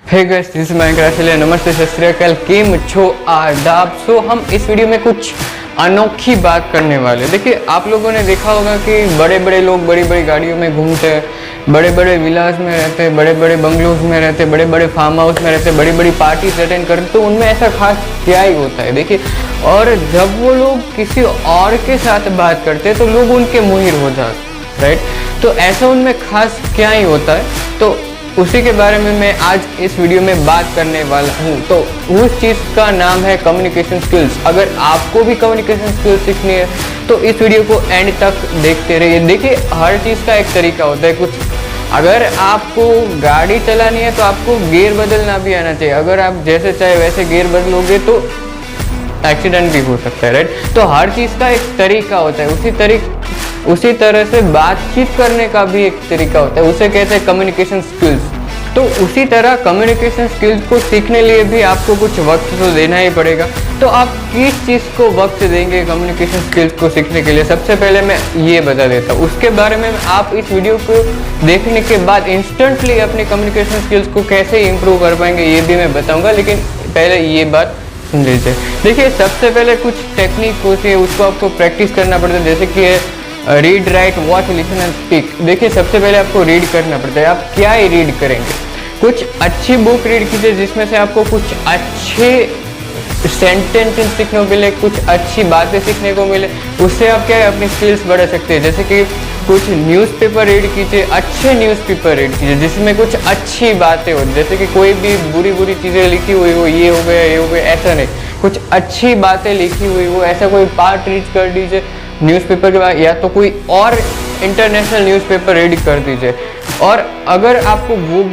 Hey guys, this is Minecraft. नमस्ते, सत श्री अकाल, केम छो आदाब। सो हम इस वीडियो में कुछ अनोखी बात करने वाले। देखिए, आप लोगों ने देखा होगा कि बड़े बड़े लोग बड़ी बड़ी गाड़ियों में घूमते हैं, बड़े बड़े विलास में रहते हैं, बड़े बड़े बंगलोज में रहते हैं, बड़े बड़े फार्म हाउस में रहते हैं, बड़ी बड़ी पार्टीज अटेंड करते, तो उनमें ऐसा खास क्या ही होता है। देखिए, और जब वो लोग किसी और के साथ बात करते हैं तो लोग उनके मुहिर हो जाते, राइट। तो ऐसा उनमें खास क्या ही होता है, तो उसी के बारे में मैं आज इस वीडियो में बात करने वाला हूँ। तो उस चीज़ का नाम है कम्युनिकेशन स्किल्स। अगर आपको भी कम्युनिकेशन स्किल्स सीखनी है तो इस वीडियो को एंड तक देखते रहिए। देखिए, हर चीज़ का एक तरीका होता है। कुछ अगर आपको गाड़ी चलानी है तो आपको गियर बदलना भी आना चाहिए। अगर आप जैसे चाहे वैसे गियर बदलोगे तो एक्सीडेंट भी हो सकता है, राइट। तो हर चीज़ का एक तरीका होता है। उसी तरह से बातचीत करने का भी एक तरीका होता है, उसे कहते हैं कम्युनिकेशन स्किल्स। तो उसी तरह कम्युनिकेशन स्किल्स को सीखने लिए भी आपको कुछ वक्त तो देना ही पड़ेगा। तो आप किस चीज़ को वक्त देंगे कम्युनिकेशन स्किल्स को सीखने के लिए, सबसे पहले मैं ये बता देता हूँ। उसके बारे में आप इस वीडियो को देखने के बाद इंस्टेंटली अपनी कम्युनिकेशन स्किल्स को कैसे इम्प्रूव कर पाएंगे ये भी मैं बताऊँगा, लेकिन पहले ये बात सुन लीजिए। देखिए, सबसे पहले कुछ टेक्निक होती है, उसको आपको प्रैक्टिस करना पड़ता है, जैसे कि read, right, watch, listen and speak. देखिए, सबसे पहले आपको रीड करना पड़ता है। आप क्या ही रीड करेंगे, कुछ अच्छी बुक रीड कीजिए जिसमें से आपको कुछ अच्छे सेंटेंसेस सीखने को मिले, कुछ अच्छी बातें सीखने को मिले। उससे आप क्या है, अपनी स्किल्स बढ़ा सकते हैं। जैसे कि कुछ न्यूज़पेपर रीड कीजिए, अच्छे न्यूज़पेपर रीड कीजिए जिसमें कुछ अच्छी बातें हो, जैसे कि कोई भी बुरी बुरी चीज़ें लिखी हुई हो, ये हो गया ये हो गया, ऐसा नहीं। कुछ अच्छी बातें लिखी हुई हो, ऐसा कोई पार्ट रीड कर दीजिए न्यूज़पेपर के बाद, या तो कोई और इंटरनेशनल न्यूज़पेपर रीड कर दीजिए। और अगर आपको वो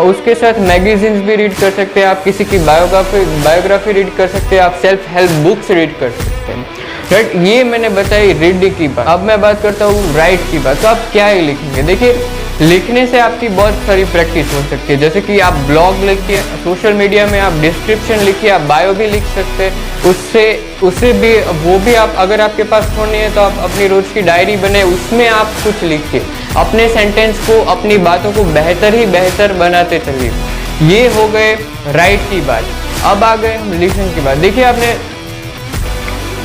उसके साथ मैगजीन्स भी रीड कर सकते हैं, आप किसी की बायोग्राफी रीड कर सकते हैं, आप सेल्फ हेल्प बुक्स रीड कर सकते हैं, राइट। ये मैंने बताई रीडिंग की बात। अब मैं बात करता हूँ राइट की बात। तो आप क्या ही लिखेंगे। देखिए, लिखने से आपकी बहुत सारी प्रैक्टिस हो सकती है, जैसे कि आप ब्लॉग लिखिए, सोशल मीडिया में आप डिस्क्रिप्शन लिखिए, आप बायो भी लिख सकते हैं। उससे भी वो भी आप, अगर आपके पास फोन नहीं है तो आप अपनी रोज की डायरी बने, उसमें आप कुछ लिखिए, अपने सेंटेंस को, अपनी बातों को बेहतर ही बेहतर बनाते चलिए। ये हो गए राइट की बात। अब आ गए हम लिसन की बात। देखिए, आपने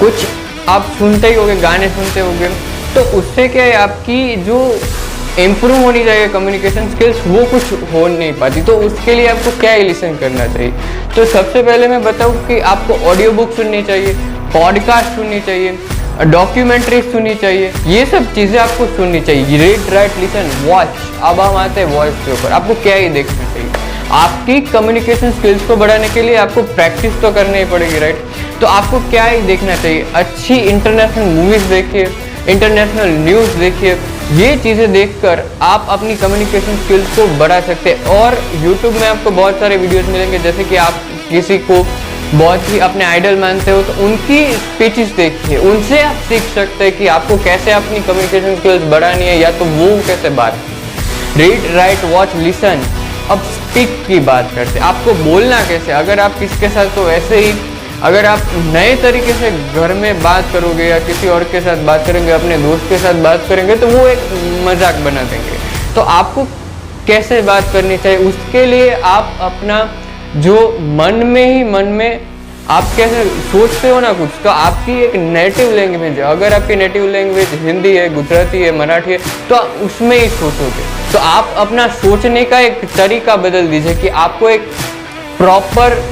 कुछ आप सुनते ही होंगे, गाने सुनते होंगे, तो उससे क्या है, आपकी जो इम्प्रूव होनी चाहिए कम्युनिकेशन स्किल्स, वो कुछ हो नहीं पाती। तो उसके लिए आपको क्या ही लिसन करना चाहिए। तो सबसे पहले मैं बताऊँ कि आपको ऑडियो बुक सुननी चाहिए, पॉडकास्ट सुननी चाहिए, डॉक्यूमेंट्री सुननी चाहिए, ये सब चीज़ें आपको सुननी चाहिए। Read, right, listen, watch. अब हम आते हैं वॉइस के ऊपर। आपको क्या ही देखना चाहिए। आपकी कम्युनिकेशन स्किल्स को बढ़ाने के लिए आपको प्रैक्टिस तो करनी ही पड़ेगी, राइट। तो आपको क्या ही देखना चाहिए, अच्छी इंटरनेशनल मूवीज़ देखिए, इंटरनेशनल न्यूज़ देखिए। ये चीज़ें देखकर आप अपनी कम्युनिकेशन स्किल्स को बढ़ा सकते हैं। और यूट्यूब में आपको बहुत सारे वीडियोस मिलेंगे, जैसे कि आप किसी को बहुत ही अपने आइडल मानते हो तो उनकी स्पीचेस देखिए, उनसे आप सीख सकते हैं कि आपको कैसे अपनी कम्युनिकेशन स्किल्स बढ़ानी है, या तो वो कैसे बात। Read, right, watch, listen. अब स्पीक की बात करते हैं, आपको बोलना कैसे। अगर आप किसके साथ, तो ऐसे ही अगर आप नए तरीके से घर में बात करोगे या किसी और के साथ बात करेंगे, अपने दोस्त के साथ बात करेंगे, तो वो एक मजाक बना देंगे। तो आपको कैसे बात करनी चाहिए, उसके लिए आप अपना जो मन में आप कैसे सोचते हो ना कुछ, तो आपकी एक नेटिव लैंग्वेज है। अगर आपकी नेटिव लैंग्वेज हिंदी है, गुजराती है, मराठी है, तो आप उसमें ही सोचोगे। तो आप अपना सोचने का एक तरीका बदल दीजिए कि आपको एक प्रॉपर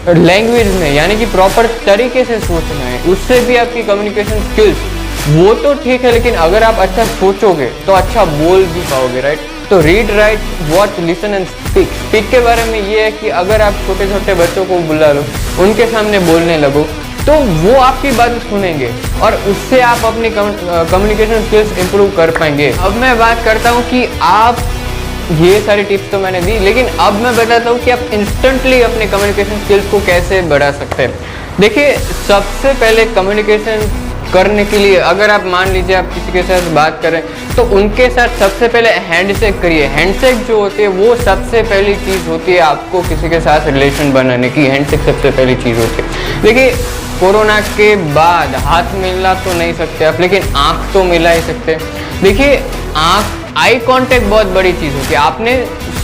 लैंग्वेज में, यानी कि प्रॉपर तरीके से सोचना है। उससे भी आपकी कम्युनिकेशन स्किल्स वो तो ठीक है, लेकिन अगर आप अच्छा सोचोगे तो अच्छा बोल भी पाओगे, राइट। तो read, right, watch, listen and speak. Speak के बारे में ये है कि अगर आप छोटे छोटे बच्चों को बुला लो, उनके सामने बोलने लगो, तो वो आपकी बात सुनेंगे और उससे आप अपनी कम्युनिकेशन स्किल्स इंप्रूव कर पाएंगे। अब मैं बात करता हूँ कि आप, ये सारी टिप्स तो मैंने दी, लेकिन अब मैं बताता हूँ कि आप इंस्टेंटली अपने कम्युनिकेशन स्किल्स को कैसे बढ़ा सकते हैं। देखिए, सबसे पहले कम्युनिकेशन करने के लिए, अगर आप मान लीजिए आप किसी के साथ बात करें, तो उनके साथ सबसे पहले हैंडशेक करिए। हैंडशेक जो होती है वो सबसे पहली चीज़ होती है आपको किसी के साथ रिलेशन बनाने की। हैंडशेक सबसे पहली चीज़ होती है। देखिए, कोरोना के बाद हाथ मिला तो नहीं सकते आप, लेकिन आँख तो मिला ही सकते हैं। देखिए, आई कांटेक्ट बहुत बड़ी चीज़ होती है। आपने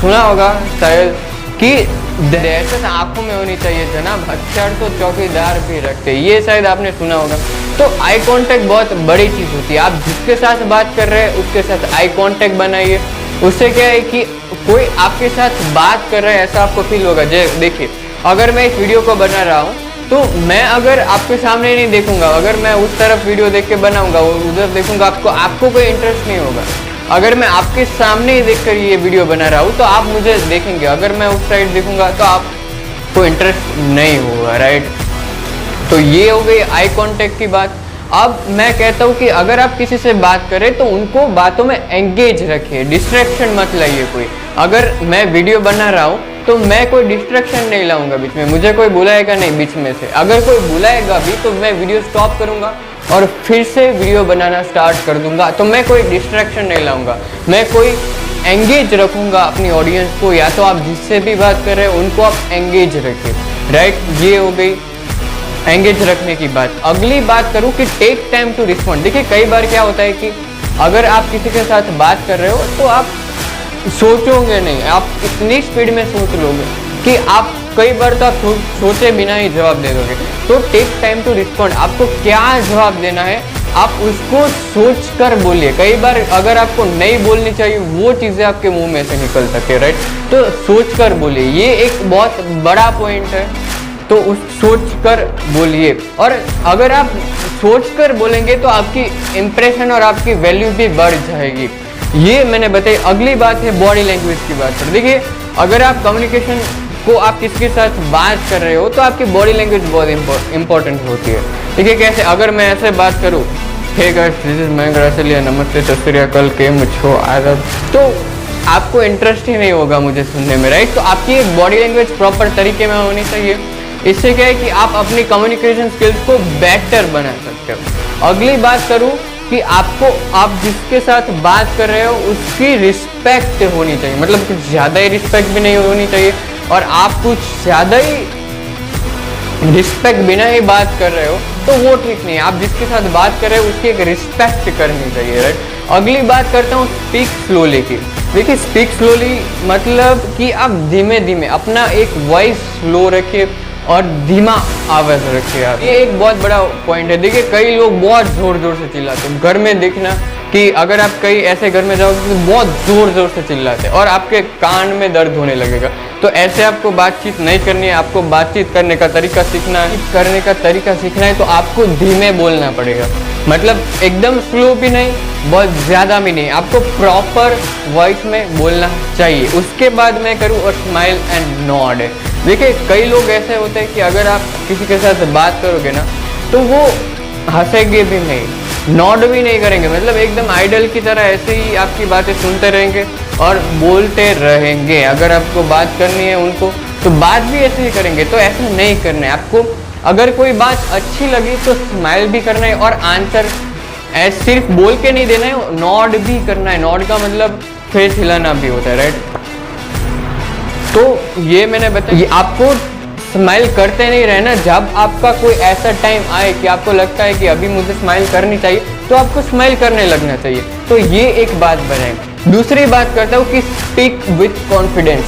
सुना होगा शायद कि दहशत आंखों में होनी चाहिए जनाब, हथियार तो चौकीदार भी रखते, ये शायद आपने सुना होगा। तो आई कांटेक्ट बहुत बड़ी चीज़ होती है। आप जिसके साथ बात कर रहे हैं उसके साथ आई कांटेक्ट बनाइए। उससे क्या है कि कोई आपके साथ बात कर रहा है ऐसा आपको फील होगा। देखिए, अगर मैं इस वीडियो को बना रहा हूँ तो मैं अगर आपके सामने नहीं देखूंगा, अगर मैं उस तरफ वीडियो देख के बनाऊंगा और उधर देखूंगा, आपको कोई इंटरेस्ट नहीं होगा। अगर मैं आपके सामने ही देखकर ये वीडियो बना रहा हूँ तो आप मुझे देखेंगे, अगर मैं उस साइड देखूंगा तो आपको इंटरेस्ट नहीं होगा, राइट। तो ये हो गई आई कांटेक्ट की बात। अब मैं कहता हूँ कि अगर आप किसी से बात करें तो उनको बातों में एंगेज रखिए, डिस्ट्रैक्शन मत लाइए कोई। अगर मैं वीडियो बना रहा हूँ तो मैं कोई डिस्ट्रैक्शन नहीं लाऊंगा बीच में, मुझे कोई बुलाएगा नहीं बीच में से। अगर कोई बुलाएगा भी तो मैं वीडियो स्टॉप करूंगा और फिर से वीडियो बनाना स्टार्ट कर दूंगा। तो मैं कोई डिस्ट्रैक्शन नहीं लाऊंगा, मैं कोई एंगेज रखूंगा अपनी ऑडियंस को। या तो आप जिससे भी बात कर रहे हैं उनको आप एंगेज रखिए, राइट। ये हो गई एंगेज रखने की बात। अगली बात करूं कि टेक टाइम टू रिस्पॉन्ड। देखिए, कई बार क्या होता है कि अगर आप किसी के साथ बात कर रहे हो तो आप सोचोगे नहीं, आप इतनी स्पीड में सोच लोगे कि आप कई बार तो आप सोचे बिना ही जवाब दे दोगे। तो टेक टाइम टू रिस्पॉन्ड, आपको क्या जवाब देना है आप उसको सोच कर बोलिए। कई बार अगर आपको नहीं बोलनी चाहिए वो चीज़ें आपके मुंह में से निकल सके, राइट। तो सोच कर बोलिए, ये एक बहुत बड़ा पॉइंट है। तो उस सोच कर बोलिए, और अगर आप सोच कर बोलेंगे तो आपकी इम्प्रेशन और आपकी वैल्यू भी बढ़ जाएगी। ये मैंने बताई। अगली बात है बॉडी लैंग्वेज की बात पर। देखिए, अगर आप कम्युनिकेशन को आप किसके साथ बात कर रहे हो तो आपकी बॉडी लैंग्वेज बहुत इंपॉर्टेंट होती है। देखिए कैसे, अगर मैं ऐसे बात करूँ, hey guys this is Mayank Rasliya, नमस्ते, सत श्री अकाल, केम छो, आदाब, तो आपको इंटरेस्ट ही नहीं होगा मुझे सुनने में, राइट। तो आपकी एक बॉडी लैंग्वेज प्रॉपर तरीके में होनी चाहिए। इससे क्या है कि आप अपनी कम्युनिकेशन स्किल्स को बेटर बना सकते हो। अगली बात करूँ कि आप जिसके साथ बात कर रहे हो उसकी रिस्पेक्ट होनी चाहिए, मतलब कुछ ज़्यादा ही रिस्पेक्ट भी नहीं होनी चाहिए और आप कुछ ज़्यादा ही रिस्पेक्ट बिना ही बात कर रहे हो तो वो ठीक नहीं है। आप जिसके साथ बात कर रहे हो उसकी एक रिस्पेक्ट करनी चाहिए, राइट। अगली बात करता हूँ स्पीक स्लोली की। देखिए, स्पीक स्लोली मतलब कि आप धीमे धीमे अपना एक वॉइस स्लो रखिए और धीमा आवाज रखिए आप। ये एक बहुत बड़ा पॉइंट है। देखिए, कई लोग बहुत जोर जोर से चिल्लाते हैं। घर में देखना कि अगर आप कई ऐसे घर में जाओगे तो बहुत जोर जोर से चिल्लाते हैं और आपके कान में दर्द होने लगेगा। तो ऐसे आपको बातचीत नहीं करनी है। आपको बातचीत करने का तरीका सीखना है, तो आपको धीमे बोलना पड़ेगा। मतलब एकदम स्लो भी नहीं, बहुत ज़्यादा भी नहीं, आपको प्रॉपर वॉइस में बोलना चाहिए। उसके बाद मैं करूँ और स्माइल एंड नॉड। देखिए, कई लोग ऐसे होते हैं कि अगर आप किसी के साथ बात करोगे ना तो वो हंसेंगे भी नहीं, नॉड भी नहीं करेंगे, मतलब एकदम आइडल की तरह ऐसे ही आपकी बातें सुनते रहेंगे और बोलते रहेंगे। अगर आपको बात करनी है उनको तो बात भी ऐसे ही करेंगे। तो ऐसा नहीं करना है आपको। अगर कोई बात अच्छी लगी तो स्माइल भी करना है और आंसर सिर्फ बोल के नहीं देना है, नॉड भी करना है। नॉड का मतलब फेस हिलाना भी होता है, राइट। तो ये मैंने बताया, ये आपको स्माइल करते नहीं रहना। जब आपका कोई ऐसा टाइम आए कि आपको लगता है कि अभी मुझे स्माइल करनी चाहिए तो आपको स्माइल करने लगना चाहिए। तो ये एक बात बनाए। दूसरी बात करता हूँ कि speak with confidence.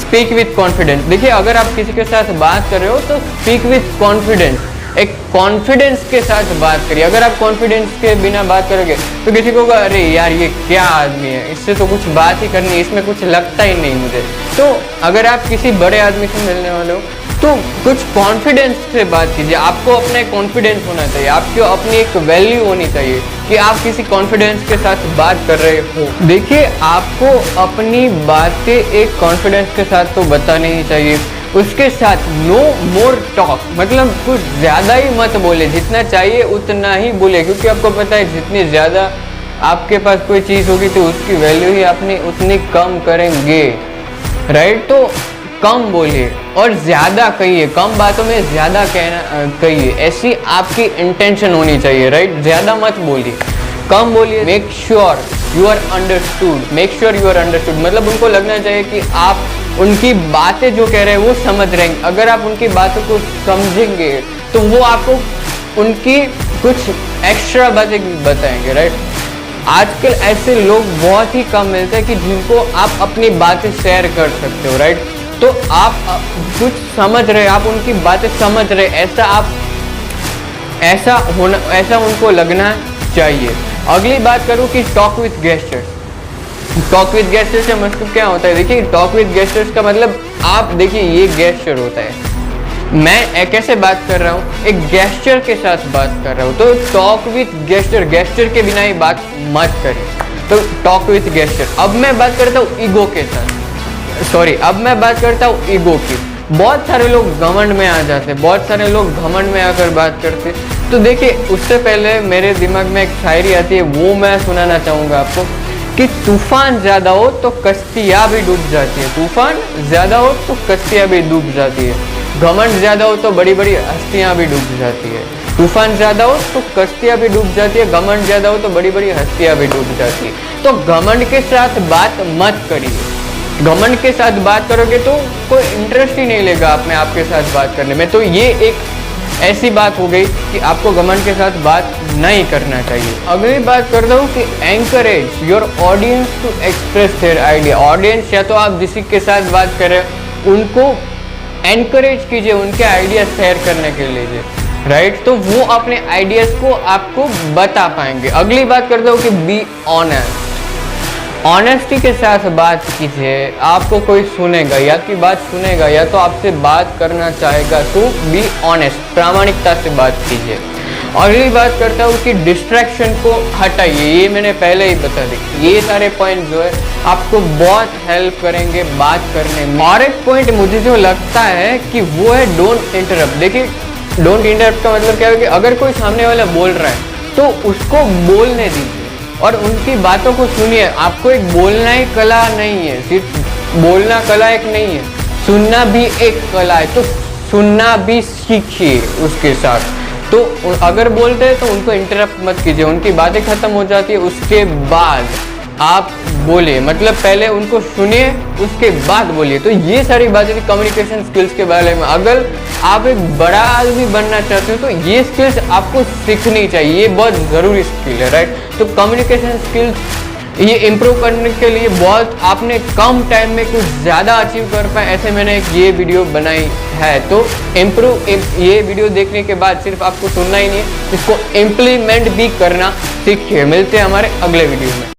Speak with confidence. देखिए, अगर आप किसी के साथ बात कर रहे हो तो स्पीक विथ कॉन्फिडेंस, एक कॉन्फिडेंस के साथ बात करिए। अगर आप कॉन्फिडेंस के बिना बात करोगे तो किसी को कहा, अरे यार ये क्या आदमी है, इससे तो कुछ बात ही करनी है, इसमें कुछ लगता ही नहीं मुझे। तो अगर आप किसी बड़े आदमी से मिलने वाले हो तो कुछ कॉन्फिडेंस से बात कीजिए। आपको अपना कॉन्फिडेंस होना चाहिए, आपको अपनी एक वैल्यू होनी चाहिए कि आप किसी कॉन्फिडेंस के साथ बात कर रहे हो। देखिए, आपको अपनी बातें एक कॉन्फिडेंस के साथ तो बतानी ही चाहिए। उसके साथ नो मोर टॉक, मतलब कुछ ज़्यादा ही मत बोले, जितना चाहिए उतना ही बोले, क्योंकि आपको पता है जितनी ज़्यादा आपके पास कोई चीज़ होगी तो उसकी वैल्यू ही अपनी उतनी कम करेंगे, राइट। तो कम बोलिए और ज़्यादा कहिए, कम बातों में ज़्यादा कहना कहिए, ऐसी आपकी इंटेंशन होनी चाहिए, राइट। ज़्यादा मत बोलिए, कम बोलिए। Make sure you are understood, make sure you are understood, मतलब उनको लगना चाहिए कि आप उनकी बातें जो कह रहे हैं वो समझ रहे हैं। अगर आप उनकी बातों को समझेंगे तो वो आपको उनकी कुछ एक्स्ट्रा बातें बताएंगे, राइट। आजकल ऐसे लोग बहुत ही कम मिलते हैं कि जिनको आप अपनी बातें शेयर कर सकते हो, राइट। तो आप कुछ समझ रहे, आप उनकी बातें समझ रहे, ऐसा उनको लगना चाहिए। अगली बात करूँ कि talk with gestures. Talk with gestures से मतलब क्या होता है? देखिए, टॉक विथ गेस्चर्स का मतलब आप देखिए, ये गेस्चर होता है, मैं कैसे बात कर रहा हूँ, एक गेस्चर के साथ बात कर रहा हूँ। तो टॉक विथ गेस्चर, गेस्चर के बिना ही बात मत करें। तो टॉक विथ गेस्चर। अब मैं बात करता हूँ ईगो के साथ, सॉरी, अब मैं बात करता हूँ ईगो की। बहुत सारे लोग घमंड में आ जाते, बहुत सारे लोग घमंड में आकर बात करते। तो देखिए, उससे पहले मेरे दिमाग में एक शायरी आती है, वो मैं सुनाना चाहूँगा आपको कि तूफान ज़्यादा हो तो कश्तियाँ भी डूब जाती है। तूफान ज़्यादा हो तो कश्तियाँ भी डूब जाती है। घमंड ज़्यादा हो तो बड़ी बड़ी हस्तियाँ भी डूब जाती है। तूफान ज़्यादा हो तो कश्तियाँ भी डूब जाती है, घमंड ज़्यादा हो तो बड़ी बड़ी हस्तियाँ भी डूब जाती है। तो घमंड के साथ बात मत करिए। घमंड के साथ बात करोगे तो कोई इंटरेस्ट ही नहीं लेगा आप में, आपके साथ बात करने में। तो ये एक ऐसी बात हो गई कि आपको घमंड के साथ बात नहीं करना चाहिए। अगली बात करता हूँ कि encourage your audience to express their idea. Audience या तो आप जिसी के साथ बात कर रहे हैं उनको एनकरेज कीजिए, उनके आइडिया शेयर करने के लिए, राइट? तो वो अपने आइडियाज को आपको बता पाएंगे। अगली बात करता हूँ कि बी ऑनेस्ट। ऑनेस्टी के साथ बात कीजिए। आपको कोई सुनेगा, या की बात सुनेगा या तो आपसे बात करना चाहेगा, तो बी ऑनेस्ट, प्रामाणिकता से बात कीजिए। अगली बात करता हूँ कि डिस्ट्रैक्शन को हटाइए। ये मैंने पहले ही बता दी। ये सारे पॉइंट जो है आपको बहुत हेल्प करेंगे बात करने में। और एक पॉइंट मुझे जो लगता है कि वो है डोंट इंटरप्ट। देखिए, डोंट इंटरप्ट का मतलब क्या है कि अगर कोई सामने वाला बोल रहा है तो उसको बोलने दीजिए और उनकी बातों को सुनिए। आपको एक बोलना ही कला नहीं है, सिर्फ बोलना कला एक नहीं है, सुनना भी एक कला है। तो सुनना भी सीखिए उसके साथ। तो अगर बोलते हैं तो उनको इंटरप्ट मत कीजिए, उनकी बातें खत्म हो जाती है उसके बाद आप बोलिए, मतलब पहले उनको सुनिए उसके बाद बोलिए। तो ये सारी बातें थी कम्युनिकेशन स्किल्स के बारे में। अगर आप एक बड़ा आदमी बनना चाहते हो तो ये स्किल्स आपको सीखनी चाहिए, ये बहुत ज़रूरी स्किल है, राइट? तो कम्युनिकेशन स्किल्स ये इम्प्रूव करने के लिए बहुत आपने कम टाइम में कुछ ज़्यादा अचीव कर पाए, ऐसे मैंने एक ये वीडियो बनाई है। तो ये वीडियो देखने के बाद सिर्फ आपको सुनना ही नहीं है, इसको इम्प्लीमेंट भी करना सीखिए। मिलते हैं हमारे अगले वीडियो में।